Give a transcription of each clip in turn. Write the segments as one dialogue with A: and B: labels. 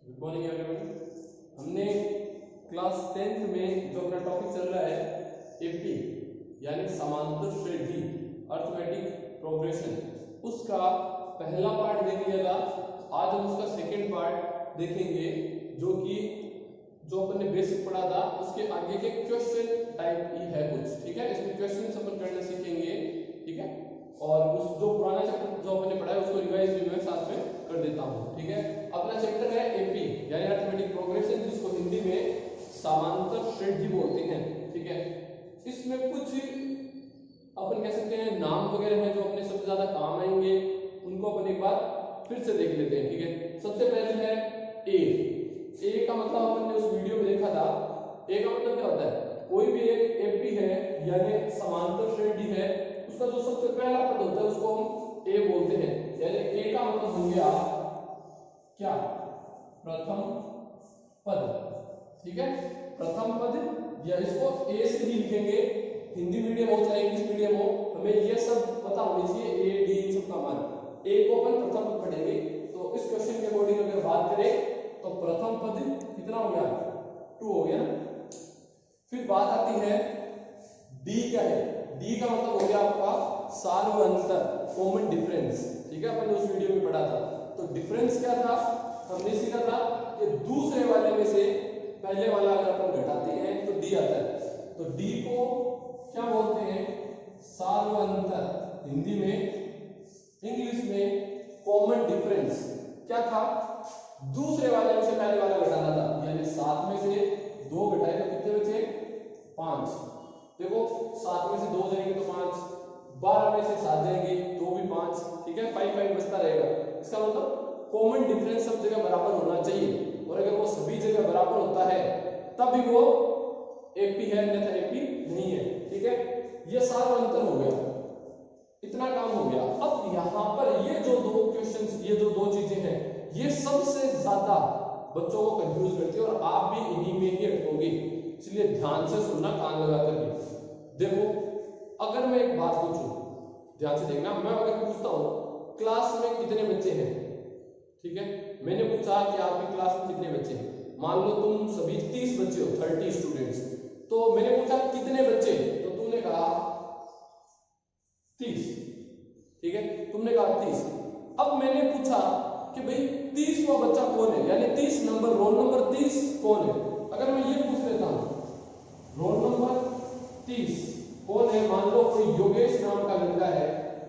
A: Good morning everyone. हमने class 10th में जो अपना टॉपिक चल रहा है एपी यानी समांतर श्रेणी अर्थमेटिक प्रोग्रेशन, उसका पहला पार्ट देख लिया था। आज हम उसका सेकंड पार्ट देखेंगे जो अपन ने बेसिक पढ़ा था उसके आगे के क्वेश्चन टाइप ही है कुछ, ठीक है। इसमें क्वेश्चन अपन करना सीखेंगे, ठीक है। और उस जो पुराना चैप्टर जो अपन ने पढ़ा है उसको रिवाइज भी मैं साथ में कर देता हूँ, ठीक है। अपना चैप्टर है एपी यानी अर्थमेटिक प्रोग्रेशन, जिसको हिंदी में समांतर श्रेणी बोलते हैं, ठीक है। इसमें कुछ अपन कह सकते हैं नाम वगैरह हैं जो अपने सबसे ज्यादा काम आएंगे, उनको अपन एक बार फिर से देख लेते हैं, ठीक है। सबसे पहले है ए का मतलब अपन ने उस वीडियो में देखा था। ए का मतलब क्या होता है? कोई भी एक एपी है यानी समांतर श्रेणी है, उसका जो सबसे पहला पद होता है उसको हम ए बोलते हैं। यानी ए का मतलब हो गया क्या? प्रथम पद, ठीक है। प्रथम पद या इसको ए से ही लिखेंगे। हिंदी मीडियम हो चाहे इंग्लिश मीडियम हो, हमें ये सब पता होनी चाहिए, ए डी इन सब का मान। ए को अपन प्रथम पद पढ़ेंगे। तो इस क्वेश्चन के अकॉर्डिंग अगर बात करें तो प्रथम पद कितना हो गया? 2 हो गया ना। फिर बात आती है डी क्या है? डी का मतलब हो गया आपका सार्वअंतर, कॉमन डिफरेंस, ठीक है। अपन ने उस वीडियो में पढ़ा था। तो डिफरेंस क्या था? हमने सीखा था कि दूसरे वाले में से पहले वाला अगर अपन घटाते हैं तो डी आता है। तो डी को क्या बोलते हैं? सार्वअंतर, हिंदी में, इंग्लिश में कॉमन डिफरेंस। क्या था? दूसरे वाले में से पहले वाला घटाना था। यानी 7 में से 2 घटाए तो कितने बचे? 5। देखो 7 में से 2 जाएंगे तो 5, 12 में से 7 जाएंगे तो भी 5, ठीक है। 5 बचता रहेगा। इसका मतलब कॉमन डिफरेंस सब जगह बराबर होना चाहिए, और अगर वो सभी जगह बराबर होता है तब भी वो एपी है, अन्यथा एपी नहीं है, ठीक है। ये सार्वअंतर हो गया, इतना काम हो गया। अब यहां पर ये जो दो क्वेश्चंस, ये जो दो चीजें हैं, ये सबसे ज्यादा बच्चों को कंफ्यूज करती है, और आप भी इन्हीं में ही अटकोगे। इसलिए ध्यान से सुनना, कान लगा कर। देखो अगर मैं एक बात पूछूं, ध्यान से देखना, मैं अगर पूछता हूं क्लास में कितने बच्चे हैं, ठीक है। मैंने पूछा कि आपकी क्लास में कितने बच्चे हैं। मान लो तुम सभी 30 बच्चे हो, 30 स्टूडेंट्स। तो मैंने पूछा कितने बच्चे, तो तुमने कहा 30, ठीक है। तुमने कहा 30। अब मैंने पूछा कि भाई 30वां बच्चा कौन है, यानी 30 नंबर, रोल नंबर 30 कौन है। अगर मैं ये पूछ लेता हूं रोल नंबर 30 कौन है, मान लो कोई योगेश नाम का लड़का है,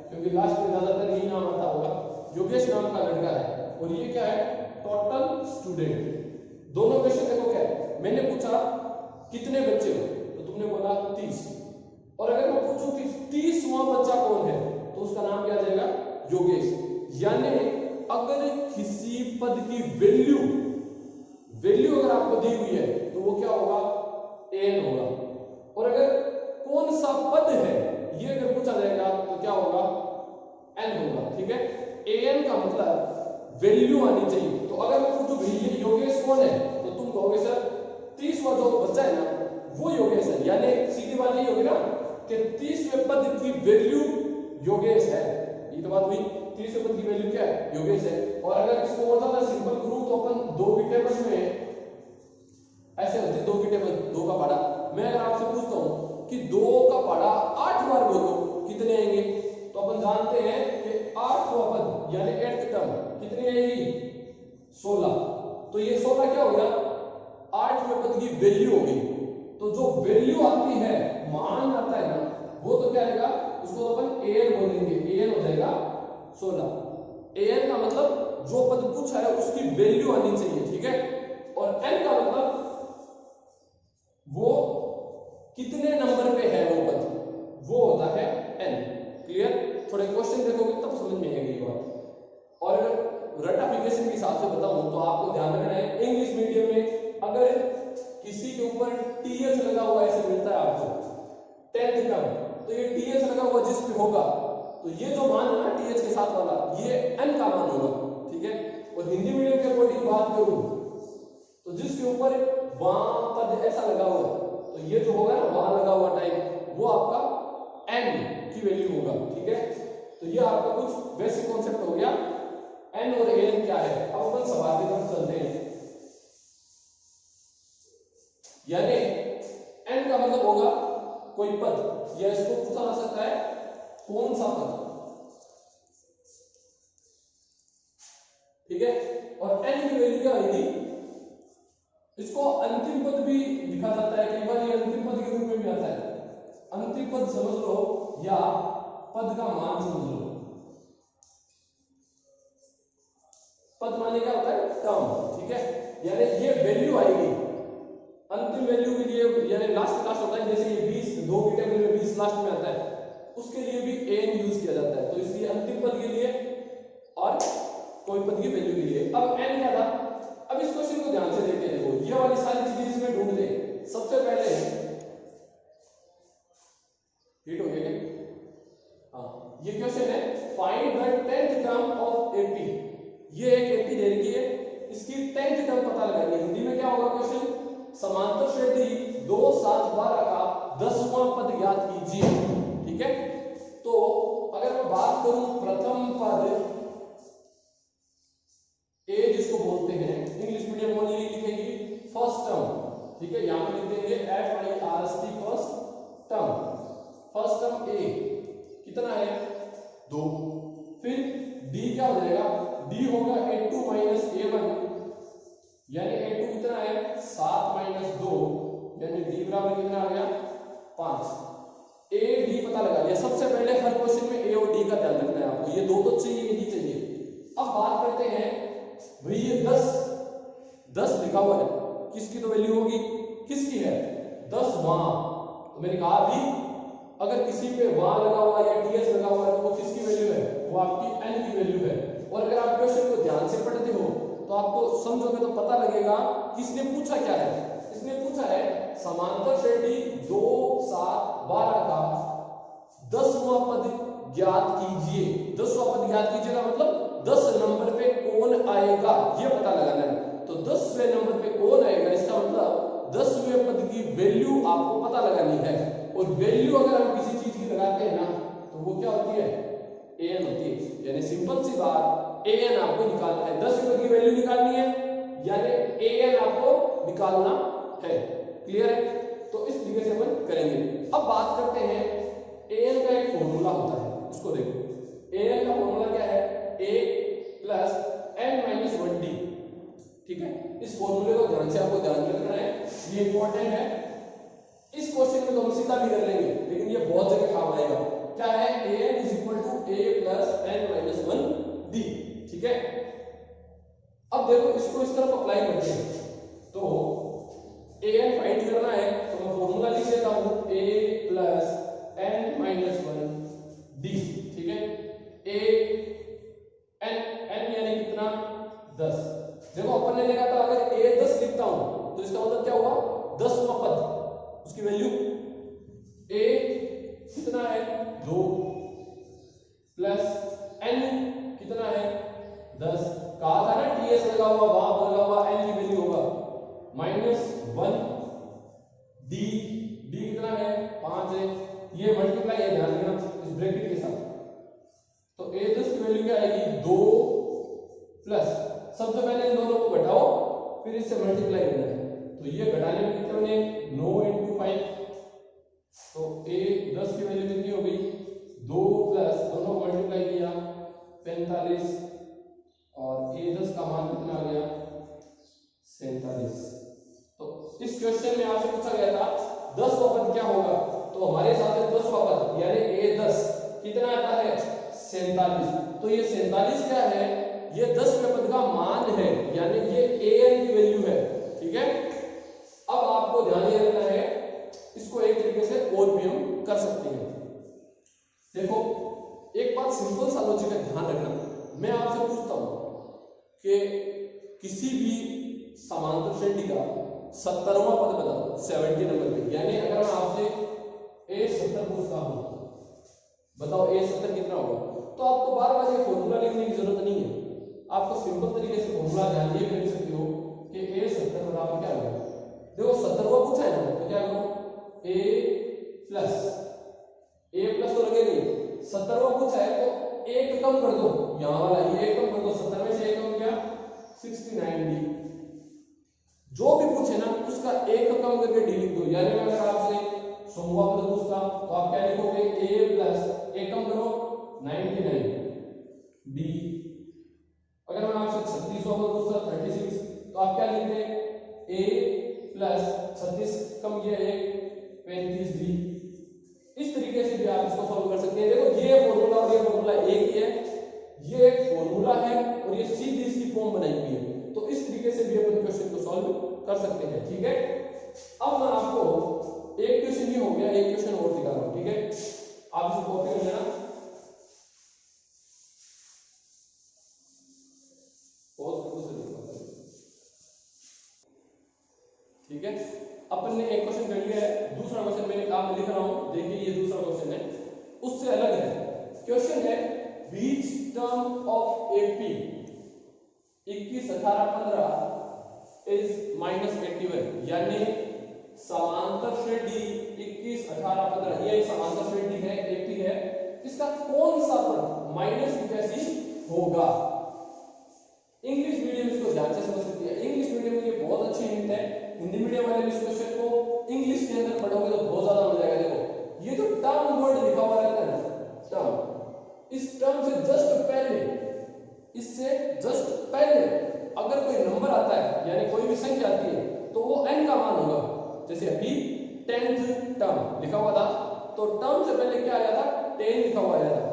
A: क्योंकि लास्ट में ज्यादातर यही नाम आता होगा, योगेश नाम का लड़का है, और ये क्या है? Total student. दोनों क्वेश्चन देखो क्या है। मैंने पूछा कितने बच्चे हो, तो तुमने बोला 30। और अगर मैं पूछूं कि 30वां बच्चा कौन है, तो उसका नाम क्या आ जाएगा? योगेश। यानी अगर किसी पद की वैल्यू अगर आपको दी हुई है तो वो क्या होगा? एन होगा। और अगर कौन सा पद है ये अगर पूछा जाएगा तो क्या होगा? एन होगा, ठीक है। एन का मतलब वैल्यू आनी चाहिए। तो अगर मैं पूछूं भाई ये योगेश कौन है, तो तुम कहोगे सर 30वां जो बच्चा है ना वो योगेश है। यानी सीधी बात यही होगी ना कि 30वें पद की वैल्यू योगेश है। ये तो बात हुई, 30वें पद की वैल्यू क्या है? योगेश है। और अगर इसको और ज्यादा सिंपल करूं तो अपन 2 की टेबल में ऐसे होती है, 2 की टेबल, 2 का पढ़ा। मैं अगर आपसे पूछता हूं कि 2 का पढ़ा 8 बार बोलो, कितने आएंगे? तो अपन जानते हैं कि 8वां पद यानी 8th टर्म कितनी आएगी? 16। तो ये 16 क्या हो गया? 8वें पद की वैल्यू होगी। तो जो वैल्यू आती है, मान आता है ना, वो तो क्या आएगा? उसको अपन एन बोलेंगे। एन हो जाएगा 16। एन का मतलब जो पद पूछा है उसकी वैल्यू आनी चाहिए, ठीक है। और एन का मतलब वो कितने नंबर पे है वो पद, वो होता है एन। क्लियर? थोड़े क्वेश्चन देखोगे तब समझ में आएगी ये बात। और अगर रटाफिकेशन के हिसाब से बताऊं तो आपको ध्यान रखना है, इंग्लिश मीडियम में अगर किसी के ऊपर टीएच लगा हुआ ऐसे मिलता है आपको 10th टर्म, तो ये टीएच लगा हुआ जिस पे होगा, तो ये जो मान है ना टीएच के साथ वाला, ये एन का मान होगा, ठीक है। और हिंदी मीडियम के अकॉर्डिंग बात करूं तो जिसके ऊपर वहां पद ऐसा लगा हुआ है, तो ये जो होगा ना वहां लगा हुआ टाइप, वो आपका एन की वैल्यू होगा, ठीक है। तो ये आपका कुछ बेसिक कॉन्सेप्ट हो गया। एन और एन क्या है। अब अपन सवाल की तरफ चलते हैं। यानी n का मतलब होगा कोई पद, या इसको पूछा जा सकता है कौन सा पद, ठीक है। और n की वैल्यू क्या आएगी, इसको अंतिम पद भी लिखा जाता है, कई बार ये अंतिम पद के रूप में भी आता है। अंतिम पद समझ लो या पद का मान समझ लो। पद माने क्या होता है, टर्म, ठीक है। यानी ये वैल्यू आएगी अंतिम वैल्यू के लिए, यानी लास्ट होता है, जैसे ये 20 2 की टेबल में 20 लास्ट में आता है, उसके लिए भी n यूज किया जाता है। तो इसलिए अंतिम पद के लिए और कोई पद की वैल्यू के लिए। अब n क्या था, अब इस क्वेश्चन को ध्यान से देखते हैं। देखो ये वाली सारी चीजें इसमें ढूंढ ले। सबसे पहले हिट हो गया क्या, हाँ, ये क्वेश्चन है find the 10th term of AP. ये एक एपी दे रखी है, इसकी 10th टर्म पता लगानी है। हिंदी में क्या होगा क्वेश्चन, समांतर श्रेणी 2 7 12 का 10वां पद ज्ञात कीजिए, ठीक है। तो अगर मैं बात करूं प्रथम पद ए, जिसको बोलते हैं इंग्लिश मीडियम ओनली लिखेंगे फर्स्ट टर्म, ठीक है। यहां पे लिख देंगे FIRST first term. First term A कितना है 2, फिर डी क्या हो जाएगा, डी होगा A2 माइनस A1, यानी A2 कितना है 7 - 2, यानी डी बराबर कितना आ गया 5। ए डी पता लगा लिया। सबसे पहले हर क्वेश्चन में ए और डी का ध्यान रखना है आपको, ये दो तो चाहिए ही चाहिए। अब बात करते हैं भाई, ये 10 लिखा हुआ है, किसकी तो वैल्यू होगी, किसकी है 10वां। तो मैंने कहा अभी अगर किसी पे वां लगा हुआ या टीएस लगा हुआ है तो वो किसकी वैल्यू है, वो आपकी एन की वैल्यू है। और अगर आप क्वेश्चन को ध्यान से पढ़ते हो तो आपको समझोगे तो पता लगेगा किसने पूछा क्या है। इसने पूछा है समांतर श्रेणी 2 7 12 का 10वां पद ज्ञात कीजिए। 10वां पद ज्ञात कीजिएगा मतलब 10 नंबर पे कौन आएगा ये पता लगाना है। तो 10वें नंबर पे कौन आएगा, इसका मतलब 10वें पद की वैल्यू आपको पता लगानी है। और वैल्यू अगर हम किसी चीज की लगाते हैं ना तो वो क्या होती है, an होती है। यानी सिंपल सी बात, an आपको निकालना है, 10वें पद की वैल्यू निकालनी है, यानी an आपको निकालना है। क्लियर है, तो इस तरीके से अपन करेंगे। अब बात करते हैं an का एक फॉर्मूला होता है, इसको देखो। an का फॉर्मूला क्या है, a प्लस n - 1d, ठीक है। इस फॉर्मूले को ध्यान से आपको ध्यान में रखना है, ये इंपॉर्टेंट है। इस क्वेश्चन में तो हम सीधा भी कर लेंगे, लेकिन ये बहुत जगह काम आएगा। क्या है, an = a plus n - 1d, ठीक है। अब देखो इसको इस तरफ अप्लाई करते हैं, तो an फाइंड करना है तो मैं फॉर्मूला लिख देता हूं a प्लस n - 1d, ठीक है। n यानी कितना 10। देखो अपन ने लिखा था अगर a 10 लिखता हूं तो इसका मतलब क्या हुआ 10वां पद, उसकी वैल्यू a कितना है 2 प्लस n कितना है 10। कहा था ना ts लगा हुआ वहां लगा हुआ n की वैल्यू होगा -1 d कितना है 5 है। ये मल्टीप्लाई है, ध्यान रखना इस ब्रैकेट के साथ। तो a 10 की वैल्यू क्या आएगी 2 प्लस, सबसे पहले इन दोनों को घटाओ फिर इससे मल्टीप्लाई करना है। तो ये घटाने में कितने बने 9 × 5, तो a 10 की वैल्यू कितनी हो गई 2 प्लस दोनों को मल्टीप्लाई किया 45, और a 10 का मान कितना आ गया 47। तो इस क्वेश्चन में आपसे पूछा गया था 10वां पद क्या होगा, तो हमारे हिसाब से 10वां पद यानी a 10 कितना आता है 47। तो ये 47 क्या है, ये 10वें पद का मान है, यानी ये an की वैल्यू है, ठीक है। अब आपको ध्यान ये रखना है, इसको एक तरीके से और भी हम कर सकते हैं। देखो एक बात सिंपल सा लॉजिक का ध्यान रखना, मैं आपसे पूछता हूं कि किसी भी समांतर श्रेणी का 70वां पद बताओ 70 नंबर पे। यानी अगर मैं आपसे a 70 पूछता हूं, बताओ a 70 कितना होगा, तो आपको बार-बार ये फॉर्मूला लिखने की जरूरत नहीं है। आपको सिंपल तरीके से फॉर्मूला ध्यान ये कर सकते हो कि a 70 बराबर क्या होगा। देखो 70वां पूछा है ना, तो क्या करो a प्लस तो लगेगा ही। 70वां पूछा है तो एक कम कर दो, यहां वाला ये एक कम कर दो, 70 में से एक कम किया 69d। जो भी पूछे ना उसका एक को कम करके डी लिख दो, यानी मैं अगर आपसे सोमवार को पूछता तो आप क्या लिखोगे, a प्लस एक कम करो 99 डी। अगर मैं आपसे 36 को पूछता 36 तो आप क्या लिखते, a प्लस 36 कम किया 1 35 डी। इस तरीके से भी आप इसको सॉल्व कर सकते हैं। देखो ये फॉर्मूला और ये फॉर्मूला एक ही है, ये एक फॉर्मूला है और ये सीधी इसकी फॉर्म बनाई हुई है, तो इस तरीके से भी अपन क्वेश्चन को सॉल्व कर सकते हैं। ठीक है, अब मैं आपको एक क्वेश्चन ये हो गया, एक क्वेश्चन और दिखा रहा हूं। ठीक है, आप इसको कॉपी कर लेना। ठीक है, अपन ने एक क्वेश्चन कर लिया है, दूसरा क्वेश्चन मैंने काम लिख रहा हूं, देखिए ये दूसरा क्वेश्चन है, उससे अलग है। क्वेश्चन है बीच टर्म ऑफ एपी 21 18 15 इज -81, यानी समांतर श्रेणी 21 18 15 ये समांतर श्रेणी है, एपी है, इसका कौन सा पद -81 होगा। इंग्लिश मीडियम इसको ध्यान से समझ सकती है, इंग्लिश मीडियम के लिए बहुत अच्छी हिंट है। हिंदी मीडियम वाले इस क्वेश्चन को इंग्लिश के अंदर पढ़ोगे तो बहुत ज्यादा मजा आएगा। देखो ये जो टर्म वर्ड लिखा हुआ रहता है ना, टर्म, इस टर्म से जस्ट पहले, इससे जस्ट पहले अगर कोई नंबर आता है यानी कोई भी संख्या आती है तो वो n का मान होगा। जैसे अभी 10th टर्म लिखा हुआ था तो टर्म से पहले क्या आया था, 10 लिखा हुआ आया था,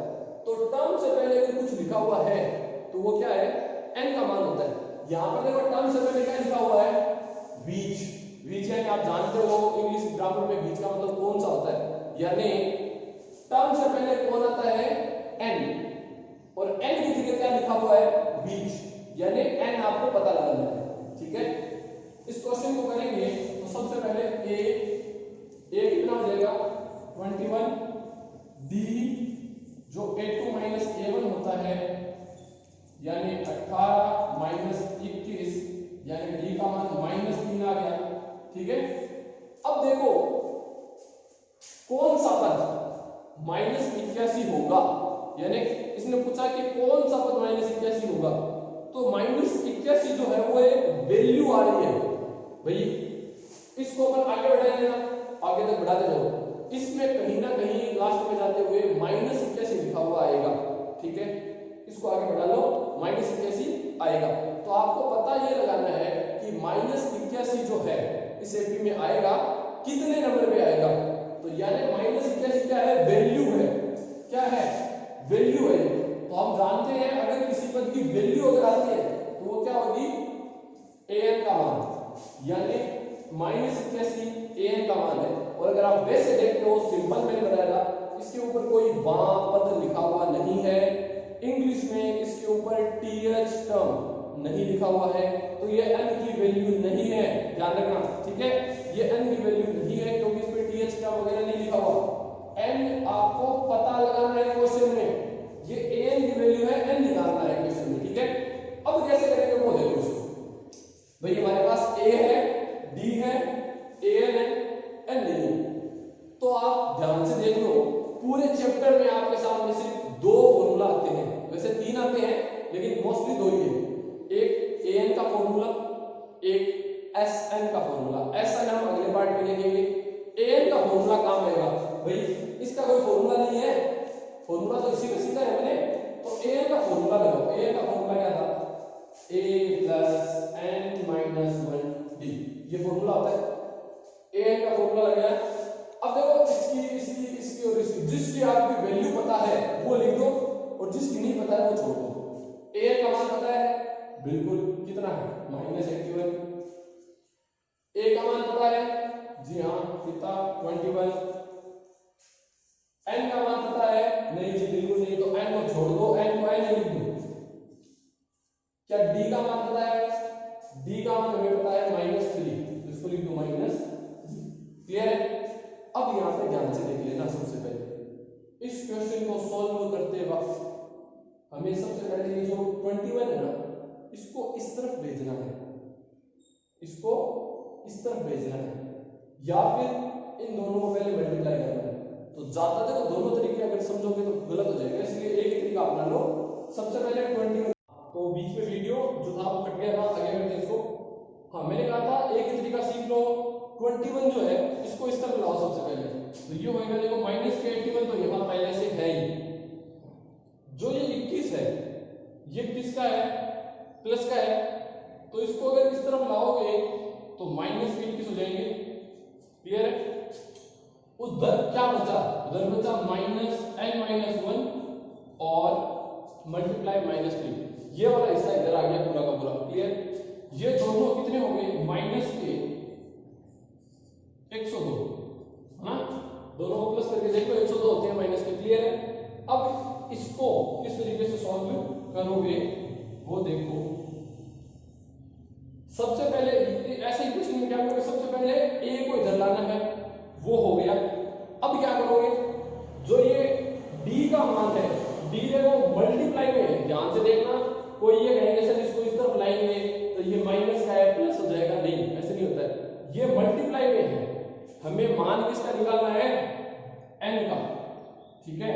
A: तो टर्म से पहले अगर कुछ लिखा हुआ है तो वो क्या है, n का मान होता है। यहां पर देखो टर्म से पहले क्या लिखा हुआ है, बीच। बीच यानी आप जानते हो इंग्लिश ग्रामर में बीच का मतलब कौन सा होता है, यानी टर्म से पहले कौन आता है, n, और n की जगह क्या लिखा हुआ है, बीच, यानी n आपको पता लगाना है। ठीक है, इस क्वेश्चन को करेंगे तो सबसे पहले a कितना हो जाएगा 21, d जो a2 माइनस a1 होता है यानी 18 माइनस 21 यानी d का मान -3 आ गया। ठीक है, अब देखो कौन सा पद -81 होगा, यानी इसने पूछा कि कौन सा पद -81 होगा, तो -81 जो है वो एक वैल्यू आ रही है भाई, इसको अपन आगे बढ़ा लेना, आगे तक बढ़ाते जाओ, इसमें कहीं ना कहीं लास्ट में जाते हुए -81 लिखा हुआ आएगा। ठीक है, इसको आगे बढ़ा लो, -81 आएगा, तो आपको पता ये लगाना है कि -81 जो है इस एपी में आएगा कितने नंबर पे आएगा, तो यानी -81 क्या है, वैल्यू है, क्या है, वैल्यू है। तो हम जानते हैं अगर किसी पद की वैल्यू अगर आती है तो वो क्या होगी, an का मान, यानी -81 an का मान है। और अगर आप वैसे देखते हो सिंपल मैंने बताया था, इसके ऊपर कोई पद लिखा हुआ नहीं है, इंग्लिश में इसके ऊपर th टर्म नहीं लिखा हुआ है, तो ये n की वैल्यू नहीं है, ध्यान रखना। ठीक है, ये n की वैल्यू नहीं है क्योंकि इस पे th टर्म वगैरह नहीं लिखा हुआ, n आपको पता लगाना है क्वेश्चन में, ये an की वैल्यू है, n निकालना है क्वेश्चन में। ठीक है, अब कैसे करेंगे वो देखो इसको, भाई हमारे पास a है, d है, an है, n नहीं है, तो आप ध्यान से देख लो पूरे चैप्टर में आपके सामने सिर्फ 2 फॉर्मूला आते हैं, वैसे 3 आते हैं लेकिन मोस्टली 2 ही है, एक an का फॉर्मूला, एक sn का फॉर्मूला। sn हम अगले पार्ट में देखेंगे, an का फॉर्मूला काम आएगा भाई, इसका कोई फॉर्मूला नहीं है, फॉर्मूला तो इसी का सीधा है मैंने, तो an का फॉर्मूला लगाओ, an का फॉर्मूला क्या था, a plus n minus 1d, ये फॉर्मूला होता है, an का फॉर्मूला लगाया। अब देखो इसकी और इसकी, जिसकी आपकी वैल्यू पता है वो लिख दो और जिसकी नहीं पता है वो छोड़ दो। a का मान पता है, बिल्कुल कितना है, -81, a का मान पता है, जी हाँ कितना 21, n का मान पता है, नहीं जी बिल्कुल नहीं, तो n को छोड़ दो, n को n लिख दो। क्या d का मान पता है, d का मान हमें पता है -3, इसको लिख दो -3, क्लियर है। अब यहां पे ध्यान से देख लेना, सबसे पहले इस क्वेश्चन को सॉल्व करते वक्त हमें सबसे पहले ये जो 21 है ना, इसको इस तरफ भेजना है, इसको इस तरफ भेजना है, या फिर इन दोनों को पहले मल्टीप्लाई करना है। तो ज्यादा देखो दोनों तरीके अगर समझोगे तो गलत हो जाएगा, इसलिए एक ही तरीका अपना लो। सबसे पहले 21, तो बीच में वीडियो जो था वो कट गया था, आगे करते हैं इसको। हाँ मैंने कहा था एक ही तरीका सीख लो, 21 जो है इसको इस तरफ लाओ सबसे पहले, तो ये होएगा देखो माइनस के 81 तो यहाँ पहले से है ही। जो ये 21 है ये किसका है, प्लस का है, तो इसको अगर इस तरफ लाओगे तो माइनस के 21 हो जाएंगे। क्लियर है? उधर क्या बचा, उधर बचा माइनस n-1 और मल्टीप्लाई -3, ये वाला हिस्सा इधर आ गया पूरा का पूरा। क्लियर? ये दोनों कितने हो गए, माइनस के 102 है ना, दोनों को प्लस करके देखो 102 होते हैं माइनस के। क्लियर है? अब इसको किस तरीके से सॉल्व करोगे वो देखो। सबसे पहले ऐसे ही क्वेश्चन में क्या करोगे, सबसे पहले a को इधर लाना है, वो हो गया। अब क्या करोगे, जो ये d का मान है, d देखो मल्टीप्लाई में, ध्यान से देखना, कोई ये कहेंगे सर इसको इस तरफ लाएंगे तो ये माइनस का है प्लस हो जाएगा, नहीं ऐसे नहीं होता है, ये मल्टीप्लाई में है, हमें मान किसका निकालना है, n का। ठीक है,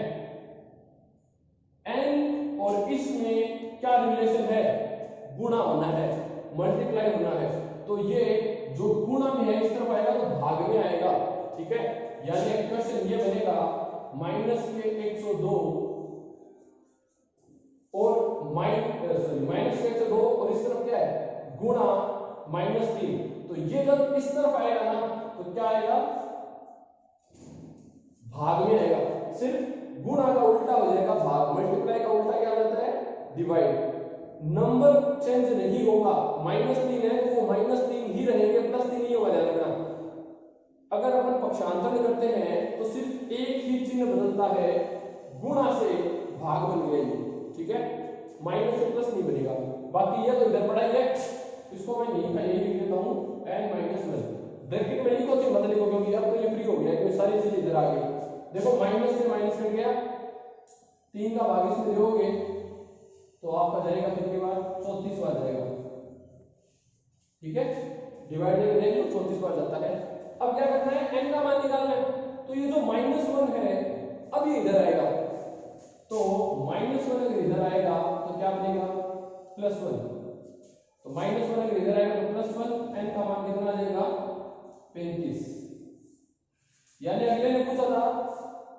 A: n और इसमें क्या रिलेशन है, गुणा होना है, मल्टीप्लाई होना है, तो ये जो गुणा में है इस तरफ आएगा तो भाग में आएगा। ठीक है, यानी क्वेश्चन ये बनेगा माइनस के 102 और माइनस के 102 और इस तरफ क्या है, गुणा -3, तो ये जब इस तरफ आएगा ना तो क्या आएगा, भाग में आएगा। सिर्फ गुणा का उल्टा हो जाएगा भाग, मल्टीप्लाई का उल्टा क्या रहता है, डिवाइड। नंबर चेंज नहीं होगा, -3 है तो वो -3 ही रहेंगे, +3 नहीं होगा, ध्यान रखना। अगर अपन पक्षांतरण करते हैं तो सिर्फ एक ही चिन्ह बदलता है, गुणा से भाग बन गई। ठीक है, माइनस से प्लस नहीं बनेगा। बाकी ये तो इधर पड़ा ही है, इसको मैं यही लिख देता हूं n-1, ब्रैकेट में लिखो कि मत लिखो, क्योंकि अब तो ये फ्री हो गया है, सारी चीजें इधर आ गई। देखो माइनस से माइनस कट गया, 3 का भाग इसमें दोगे तो आपका जाएगा फिर के बाद 34 बार जाएगा। ठीक है, डिवाइड करके देख लो 34 बार जाता है। अब क्या करना है, n का मान निकालना है, तो ये जो -1 है अब ये इधर आएगा, तो -1 अगर इधर आएगा तो क्या बनेगा, +1, तो -1 अगर इधर आएगा तो +1, n का मान कितना आ जाएगा, 35। यानी अगले ने पूछा था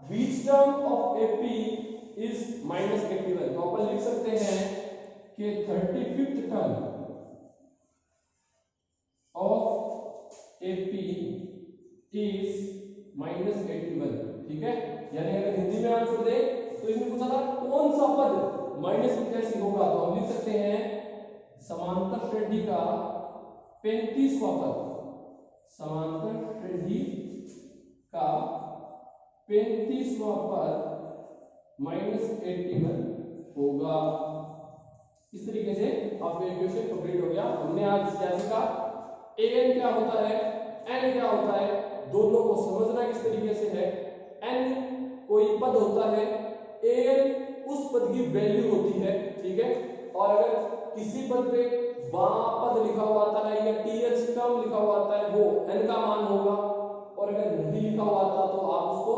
A: which term of AP is -81, तो अपन लिख सकते हैं कि 35th term of AP is -81। ठीक है, यानी अगर हिंदी में आंसर दे तो इसमें पूछा था कौन सा पद -81 होगा, तो हम लिख सकते हैं समांतर श्रेणी का 35वां पद, समांतर श्रेणी का 35वां पद -81 होगा। इस तरीके से आपका इक्वेशन कंप्लीट हो गया। हमने आज क्या सीखा, an क्या होता है, n क्या होता है, दोनों को समझना किस तरीके से है। n कोई पद होता है, an उस पद की वैल्यू होती है। ठीक है, और अगर किसी पद पे पद लिखा हुआ आता है या th टर्म लिखा हुआ आता है वो n का मान होगा, और अगर नहीं लिखा हुआ आता तो आप उसको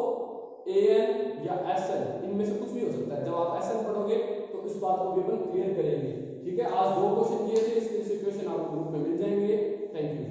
A: an या sn इनमें से कुछ भी हो सकता है। जब आप sn पढ़ोगे तो इस बात को भी अपन क्लियर करेंगे। ठीक है, आज 2 क्वेश्चन किए थे, इसके क्वेश्चन आपको ग्रुप में मिल जाएंगे। Thank you.